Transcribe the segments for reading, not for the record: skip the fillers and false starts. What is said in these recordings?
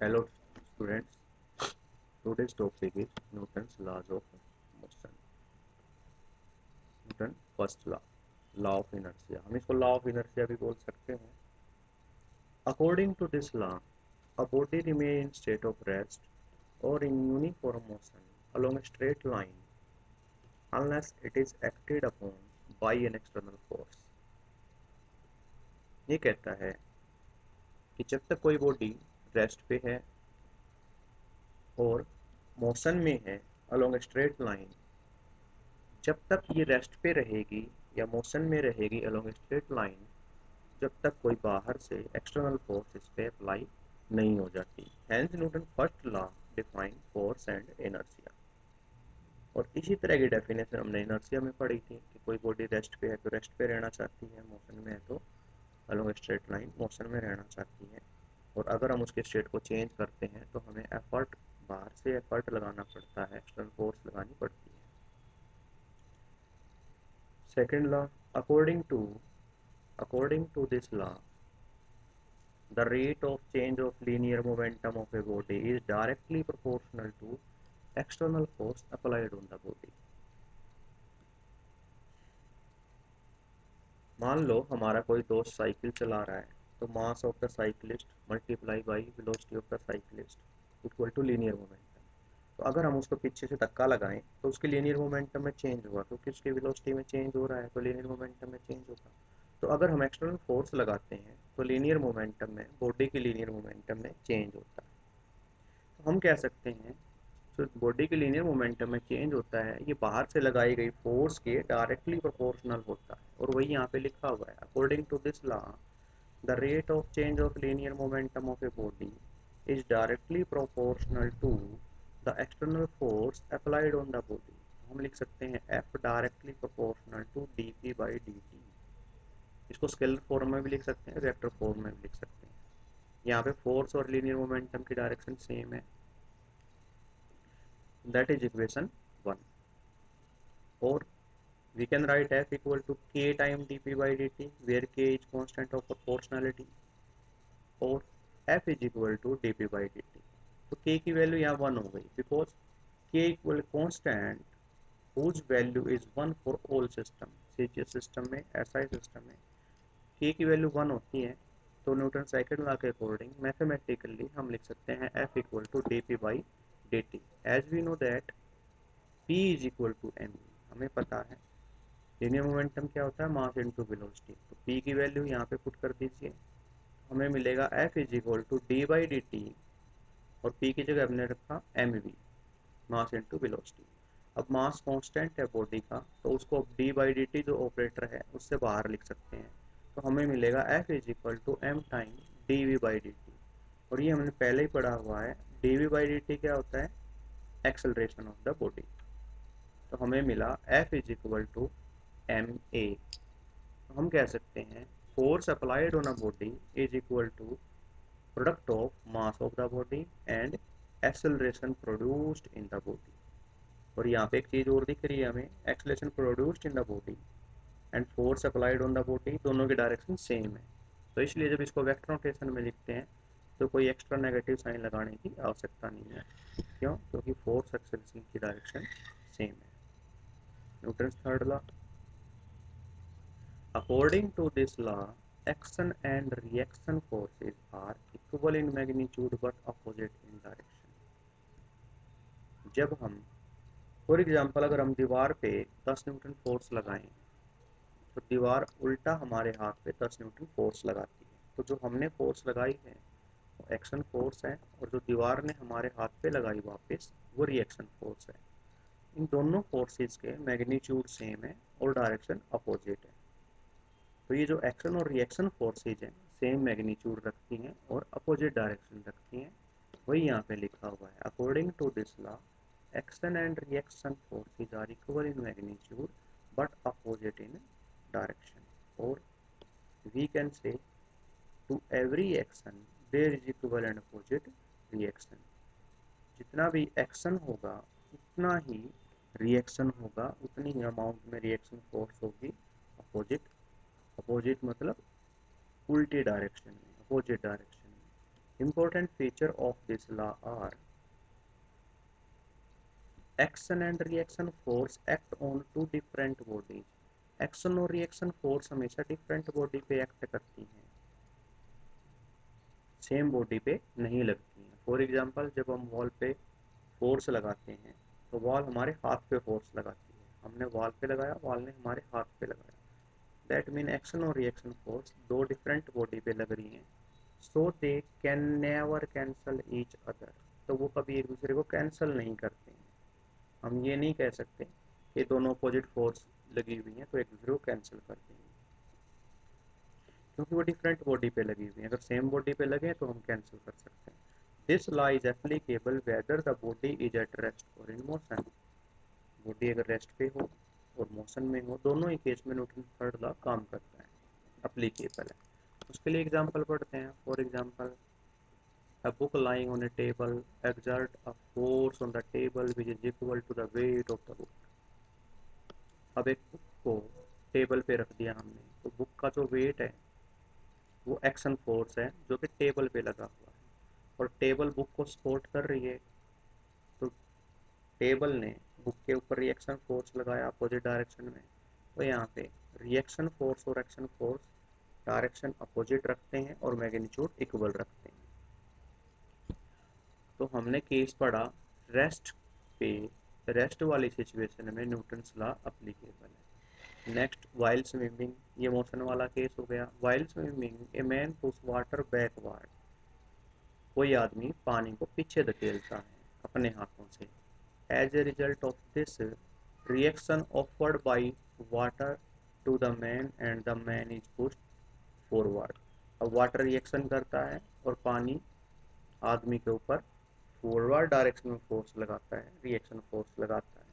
Hello students, today's topic is Newton's laws of motion. Newton first law of inertia, हम इसको law of inertia भी बोल सकते हैं। According to this law, a body remain in state of rest or in uniform motion along a straight line unless it is acted upon by an external force। ये कहता है कि जब तक कोई बॉडी रेस्ट पे है और मोशन में है अलोंग ए स्ट्रेट लाइन, जब तक ये रेस्ट पे रहेगी या मोशन में रहेगी अलोंग स्ट्रेट लाइन, जब तक कोई बाहर से एक्सटर्नल फोर्स इस पे अप्लाई नहीं हो जाती। Hence Newton first law define force and inertia. और इसी तरह की डेफिनेशन हमने इनर्शिया में पढ़ी थी कि कोई बॉडी रेस्ट पे है तो रेस्ट पे रहना चाहती है, मोशन में है तो अलोंग स्ट्रेट लाइन मोशन में रहना चाहती है। और अगर हम उसके स्टेट को चेंज करते हैं तो हमें एफर्ट, बाहर से एफर्ट लगाना पड़ता है, एक्सटर्नल फोर्स लगानी पड़ती है। Second law, according to this law, the rate of change of linear momentum of a body is directly proportional to external force applied on the body। मान लो हमारा कोई दोस्त साइकिल चला रहा है, तो mass of the cyclist multiply by velocity of the cyclist equal to linear momentum. तो अगर हम उसको पीछे से धक्का लगाएं तो उसके लीनियर मोमेंटम में चेंज होगा, क्योंकि उसकी वेलोसिटी में चेंज हो रहा है तो लीनियर मोमेंटम में चेंज होगा। तो अगर हम एक्सटर्नल फोर्स लगाते हैं तो लीनियर मोमेंटम में, बॉडी के लीनियर मोमेंटम में चेंज होता है। तो हम कह सकते हैं जो बॉडी के लीनियर मोमेंटम में चेंज होता है, ये बाहर से लगाई गई फोर्स के डायरेक्टली प्रोपोर्शनल होता है। और वही यहाँ पे लिखा हुआ है, according to this law the rate of change of linear momentum of a body is directly proportional to the external force applied on the body. हम लिख सकते हैं F directly proportional to D P by D T. इसको scalar form में भी लिख सकते हैं, वेक्टर फॉर्म में भी लिख सकते हैं। यहाँ पे फोर्स और लीनियर मोमेंटम की डायरेक्शन सेम है, दैट इज इक्वेशन 1। और we can write f equal to k time dp by dt where k is constant of proportionality और f is equal to dp by dt। तो k की value यहाँ 1 हो गई, because k equal constant whose value is 1 for all system। CGS system में, SI system में k की value 1 होती है। तो न्यूटन सेकंड लॉ के अकॉर्डिंग मैथमेटिकली हम लिख सकते हैं f equal to dp by dt। As we know that p is equal to m। हमें पता है लीनियर मोमेंटम क्या होता है, मास इनटू वेलोसिटी। तो p की वैल्यू यहाँ पे पुट कर दीजिए, हमें मिलेगा f is equal to D by D T, और p की जगह हमने रखा M V, mass into velocity. अब मास कांस्टेंट है बॉडी का, तो उसको अब डी बाई डी टी जो ऑपरेटर है उससे बाहर लिख सकते हैं। तो हमें मिलेगा f is equal to M time D V by D T. और ये हमने पहले ही पढ़ा हुआ है, D V by D T क्या होता है, एक्सेलरेशन ऑफ द बॉडी। तो हमें मिला f is equal to M A. हम कह सकते हैं force applied on a body is equal to product of mass of the body and acceleration produced in the body. और यहाँ पे एक चीज और दिख रही है हमें, acceleration produced in the body and force applied on the body, दोनों की डायरेक्शन सेम है। तो इसलिए जब इसको वेक्टर नोटेशन में लिखते हैं तो कोई एक्स्ट्रा नेगेटिव साइन लगाने की आवश्यकता नहीं है। क्यों? क्योंकि फोर्स एक्सेलरेशन की डायरेक्शन सेम है। Newton third law, according to this law, action and reaction forces are equal in magnitude but opposite in direction। जब हम, फॉर एग्जांपल, अगर हम दीवार पे 10 न्यूटन फोर्स लगाएं तो दीवार उल्टा हमारे हाथ पे 10 न्यूटन फोर्स लगाती है। तो जो हमने फोर्स लगाई है वो एक्शन फोर्स है, और जो दीवार ने हमारे हाथ पे लगाई वापस वो रिएक्शन फोर्स है। इन दोनों फोर्सेस के मैग्नीट्यूड सेम है और डायरेक्शन अपोजिट है। तो ये जो एक्शन और रिएक्शन फोर्सेज हैं सेम मैग्नीट्यूड रखती हैं और अपोजिट डायरेक्शन रखती हैं। वही यहाँ पे लिखा हुआ है, according to this law action and reaction forces are equal in magnitude but opposite in direction. और we can say to every action there is equal and opposite reaction. जितना भी एक्शन होगा उतना ही रिएक्शन होगा, उतनी ही अमाउंट में रिएक्शन फोर्स होगी अपोजिट। अपोजिट मतलब उल्टी डायरेक्शन में, अपोजिट डायरेक्शन में। Important feature of this law are action and reaction force act on two different bodies. Action और रिएक्शन फोर्स हमेशा डिफरेंट बॉडी पे एक्ट करती हैं, सेम बॉडी पे नहीं लगती हैं। फॉर एग्जांपल जब हम वॉल पे फोर्स लगाते हैं तो वॉल हमारे हाथ पे फोर्स लगाती है, हमने वॉल पे लगाया, वॉल ने हमारे हाथ पे लगाया। दैट मीन एक्शन और रिएक्शन फोर्स दो डिफरेंट बॉडी पे लग रही हैं, so they can never cancel each other. तो वो कभी एक दूसरे को कैंसल नहीं करते हैं। हम ये नहीं कह सकते कि दोनों अपोजिट फोर्स लगी हुई हैं तो एक दूसरे को कैंसिल कर देंगे, क्योंकि वो डिफरेंट बॉडी पे लगी हुई है। अगर सेम बॉडी पे लगे तो हम कैंसिल कर सकते हैं। This law is applicable whether the body is at rest और इन मोशन। बॉडी अगर रेस्ट पे हो और मोशन में हो, दोनों ही केस में न्यूटन थर्ड लॉ काम करता है, एप्लीकेबल है। उसके लिए एग्जांपल पढ़ते हैं। For example a book lying on a table exert a force on the table which is equal to the weight of the book। अब एक बुक को टेबल पे रख दिया हमने, तो बुक का जो वेट है वो एक्शन फोर्स है जो कि टेबल पे लगा हुआ है, और टेबल बुक को सपोर्ट कर रही है। तो टेबल ने बुक के ऊपर रिएक्शन फोर्स लगाया अपोजिट डायरेक्शन में, तो यहाँ पे रिएक्शन फोर्स और एक्शन फोर्स डायरेक्शन अपोजिट रखते हैं और मैग्नीट्यूड इक्वल रखते हैं। तो हमने केस पढ़ा रेस्ट पे, रेस्ट वाली सिचुएशन में न्यूटन्स लॉ अप्लीकेबल है। नेक्स्ट वाइल स्विमिंग, ये मोशन वाला केस हो गया। While swimming a man push water backward, कोई आदमी पानी को पीछे धकेलता है अपने हाथों से। As a result of this reaction offered by water to the man and the man is pushed forward. अब वाटर रिएक्शन करता है और पानी आदमी के ऊपर फॉरवर्ड डायरेक्शन में फोर्स लगाता है, रिएक्शन फोर्स लगाता है।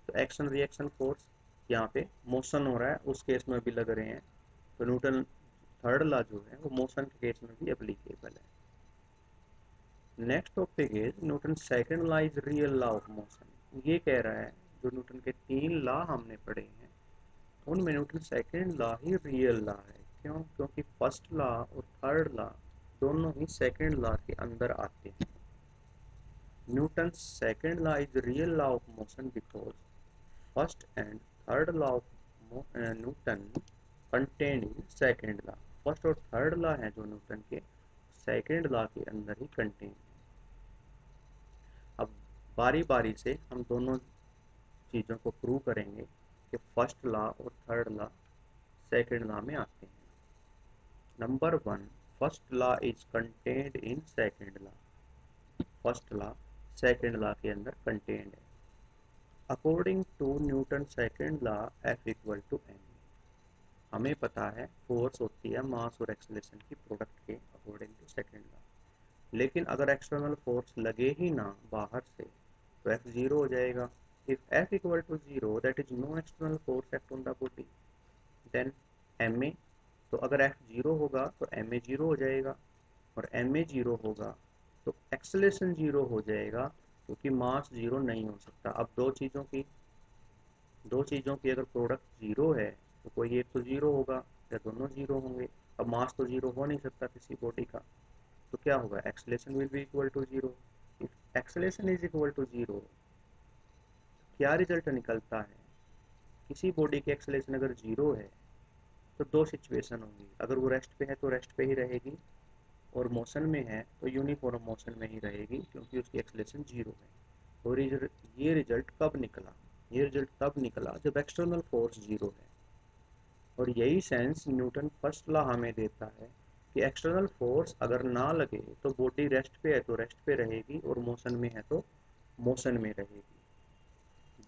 तो एक्शन रिएक्शन फोर्स यहाँ पे मोशन हो रहा है उस केस में भी लग रहे हैं, तो न्यूटन थर्ड लॉ जो है वो मोशन के केस में भी एप्लीकेबल है। Next topic is Newton second law is real law of motion. ये कह रहा है जो न्यूटन के तीन लॉ हमने पढ़े हैं उनमें न्यूटन सेकंड लॉ ही रियल लॉ है। क्यों? क्योंकि फर्स्ट लॉ और थर्ड लॉ दोनों ही सेकंड लॉ के अंदर आते हैं। Newton second law is real law of motion because first and third law of Newton contained in second law. First और थर्ड लॉ है जो न्यूटन के सेकंड लॉ के अंदर ही कंटेन है। अब बारी बारी से हम दोनों चीज़ों को प्रूव करेंगे कि फर्स्ट लॉ और थर्ड लॉ सेकंड लॉ में आते हैं। Number one, first law is contained in second law. First law second law के अंदर कंटेन्ड है। According to Newton second law F equal to M. हमें पता है फोर्स होती है मास और एक्सेलरेशन की प्रोडक्ट के अकॉर्डिंग टू सेकंड लॉ। लेकिन अगर एक्सटर्नल फोर्स लगे ही ना बाहर से तो एफ जीरो हो जाएगा। If F equal to zero that is no external force act on the body, then M A, तो अगर एफ जीरो होगा तो एम ए जीरो हो जाएगा, और एम ए जीरो होगा तो एक्सेलरेशन जीरो हो जाएगा, क्योंकि मास जीरो नहीं हो सकता। अब दो चीज़ों की अगर प्रोडक्ट जीरो है तो कोई एक तो जीरो होगा या दोनों जीरो होंगे। अब मास तो जीरो हो नहीं सकता किसी बॉडी का, तो क्या होगा? Acceleration will be equal to zero. If acceleration is equal to zero, क्या रिजल्ट निकलता है? किसी बॉडी की एक्सेलरेशन अगर जीरो है तो दो सिचुएशन होंगी, अगर वो रेस्ट पे है तो रेस्ट पे ही रहेगी, और मोशन में है तो यूनिफॉर्म मोशन में ही रहेगी, क्योंकि उसकी एक्सेलरेशन जीरो है। और ये रिजल्ट कब निकला? ये रिजल्ट तब निकला जब एक्सटर्नल फोर्स जीरो है। और यही सेंस न्यूटन फर्स्ट लॉ हमें देता है कि एक्सटर्नल फोर्स अगर ना लगे तो बॉडी रेस्ट पे है तो रेस्ट पे रहेगी, और मोशन में है तो मोशन में रहेगी।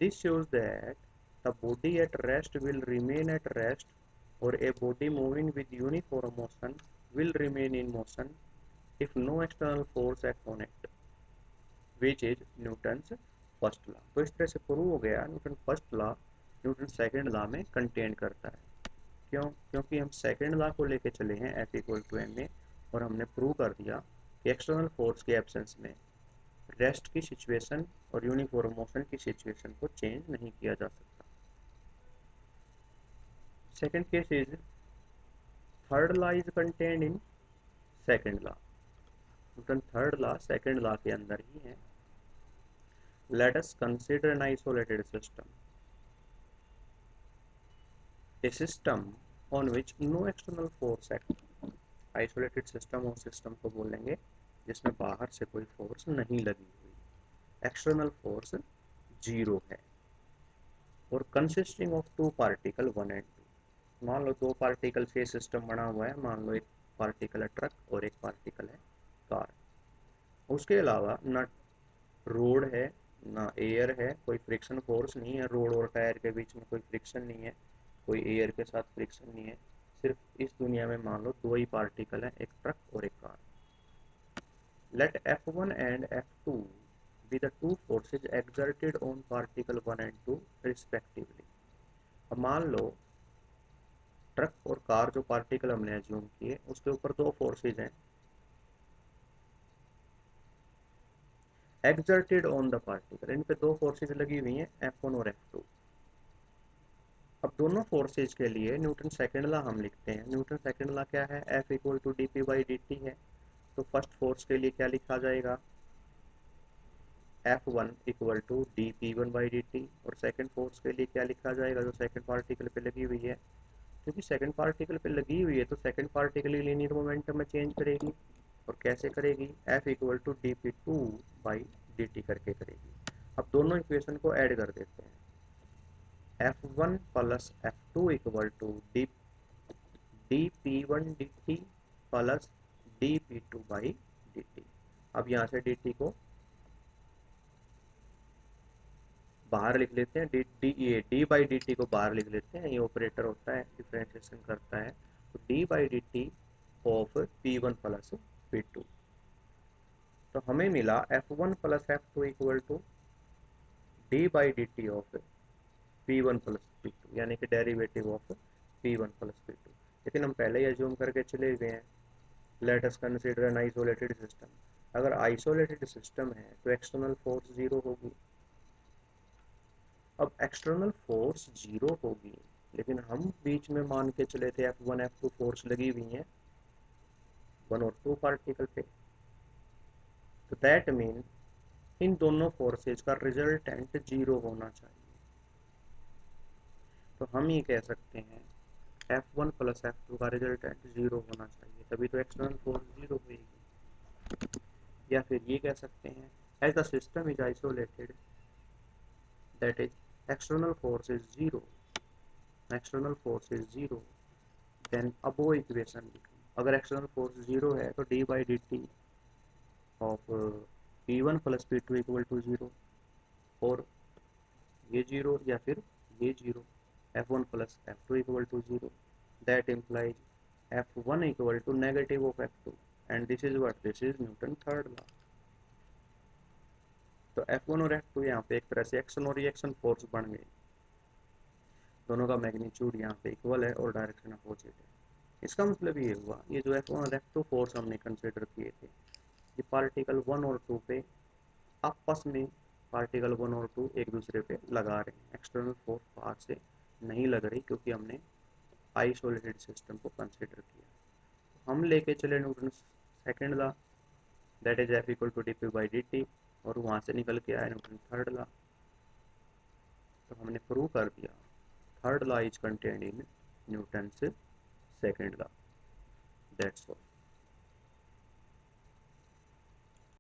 This shows that the body at rest will remain at rest, or a body moving with uniform motion will remain in motion if no external force act on it, which is Newton's first law। तो इस तरह से prove हो गया Newton first law Newton second law में contain करता है। क्यों? क्योंकि हम सेकंड लॉ को लेके चले हैं एफ इक्वल टू एम में, और हमने प्रूव कर दिया कि एक्सटर्नल फोर्स के एब्सेंस में रेस्ट की सिचुएशन और यूनिफॉर्म मोशन की सिचुएशन को चेंज नहीं किया जा सकता। Second case is third law is contained in second law. Newton third law second law के अंदर ही है। Late us consider an isolated system, a system on which no external force acts। Isolated system उस system को बोलेंगे जिसमें बाहर से कोई फोर्स नहीं लगी हुई, एक्सटर्नल फोर्स जीरो है, और consisting of two particle one and two. मान लो दो पार्टिकल से सिस्टम बना हुआ है, मान लो एक पार्टिकल है ट्रक और एक पार्टिकल है कार। उसके अलावा ना रोड है ना एयर है, कोई फ्रिक्शन फोर्स नहीं है, रोड और टायर के बीच में कोई फ्रिक्शन नहीं है, कोई एयर के साथ फ्रिक्शन नहीं है। सिर्फ इस दुनिया में मान लो दो ही पार्टिकल है, एक ट्रक और एक car. Let F1 and F2 be the two forces exerted on particle 1 and 2 respectively। अब मान लो ट्रक और कार जो पार्टिकल हमने एज्यूम किए उसके ऊपर दो फोर्सेज हैं एक्सर्टेड ऑन द पार्टिकल, इन पे दो फोर्सेज लगी हुई हैं F1 और F2। अब दोनों फोर्सेज के लिए न्यूटन सेकंड लॉ हम लिखते हैं। न्यूटन सेकंड लॉ क्या है? F equal to D P by D T है। तो फर्स्ट फोर्स के लिए क्या लिखा जाएगा? F1 equal to D P one by D T. और सेकंड फोर्स के लिए क्या लिखा जाएगा जो सेकंड पार्टिकल पे लगी हुई है? क्योंकि सेकंड पार्टिकल पे लगी हुई है तो सेकंड पार्टिकल की लीनियर मोमेंटम में चेंज करेगी। और कैसे करेगी? F equal to D P two by D T करके करेगी। अब दोनों इक्वेशन को ऐड कर देते हैं। F1 plus F2 equal to D P one D T plus D P two by D T. अब यहाँ से डी टी को बाहर लिख लेते हैं, डी डी ये डी बाई डी टी को बाहर लिख लेते हैं, ये ऑपरेटर होता है डिफरेंशिएशन करता है। तो D by D T of P one plus P two. तो हमें मिला F1 plus F2 equal to D by D T of P one plus P two, यानी कि derivative of P one plus P two. लेकिन हम पहले ही assume करके चले गए हैं, let us consider an isolated system. अगर आइसोलेटेड सिस्टम है तो एक्सटर्नल फोर्स जीरो होगी। अब एक्सटर्नल फोर्स जीरो होगी, लेकिन हम बीच में मान के चले थे F1 F2 फोर्स लगी हुई है वन और टू पार्टिकल पे। तो दैट मीन इन दोनों फोर्सेज का रिजल्टेंट जीरो होना चाहिए। तो हम ये कह सकते हैं F1 प्लस F2 का रिजल्टेंट जीरो होना चाहिए, तभी तो एक्सटर्नल फोर्स जीरो होगी। या फिर ये कह सकते हैं as the system is isolated that is external force is zero, external force is zero, then above equation लिखें। अगर एक्सटर्नल फोर्स जीरो है तो D by D T of P one plus P two equal to zero, और ये zero या फिर ये zero, F one plus F two equal to zero. That implies F1 equal to negative of F2 and this is what, this is Newton third law. तो F1 और F2 यहाँ पे एक तरह से एक्शन और रिएक्शन फोर्स बन गए, दोनों का मैग्नीट्यूड यहाँ पे इक्वल है और डायरेक्शन अपोजिट है। इसका मतलब ये हुआ ये जो F1 और F2 फोर्स हमने कंसिडर किए थे, ये पार्टिकल 1 और 2 पे आपस में, पार्टिकल 1 और 2 एक दूसरे पे लगा रहे हैं, एक्सटर्नल फोर्स बाहर से नहीं लग रही क्योंकि हमने आइसोलेटेड सिस्टम को कंसिडर किया। हम लेके चले Newton second law that is F equal to D P by D T, और वहाँ से निकल के आया न्यूटन थर्ड लॉ। तो हमने प्रूव कर दिया third law is contained in newton second law. That's all.